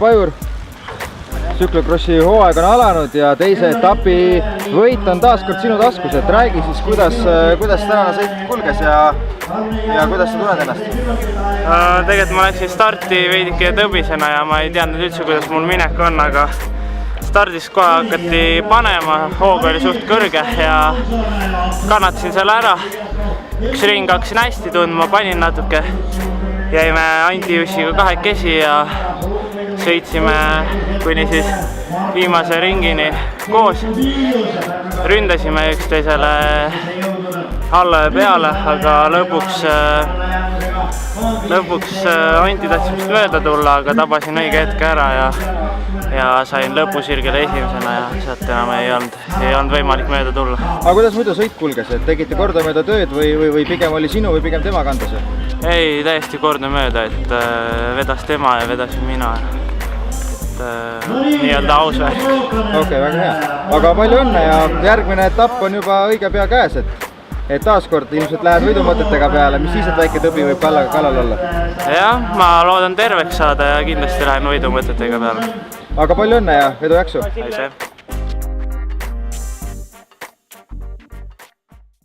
Pajur. Tsüklokrossi hooaeg on alanud ja teise etapi võit on taas kord sinu taskus, et räägi siis, kuidas tänane sõit kulges ja kuidas sa tunned ennast? Tegelikult ma läksin starti veidike tõbisena ja ma ei teadnud üldse, kuidas mul minek on, aga stardis kohe hakati panema, hoog oli suht kõrge ja kannatasin selle ära. Üks ring hakkasin hästi tundma, panin natuke, jäime Andi Jussiga kahekesi ja sõitsime kuni siis viimase ringini koos. Ründasime üksteisele alla ja peale, aga lõpuks Anti tahtsin vist mööda tulla, aga tabasin õige hetke ära ja sain lõpusirgele esimesena ja sealt enam ei olnud võimalik mööda tulla. Aga kuidas muidu sõit kulges, et tegite kordamööda tööd või pigem oli sinu või pigem tema kandas? Ei, täiesti kordamööda, et vedas tema ja vedasin mina. Nii-öelda aus värk. Okei, väga hea. Aga palju õnne ja järgmine etapp on juba õige pea käes, et taaskord ilmselt lähed võidumõtetega peale, mis siis, et väike tõbi võib kallal olla? Jah, ma loodan terveks saada ja kindlasti lähen võidumõtetega peale. Aga palju õnne ja edu jaksu! Aitäh!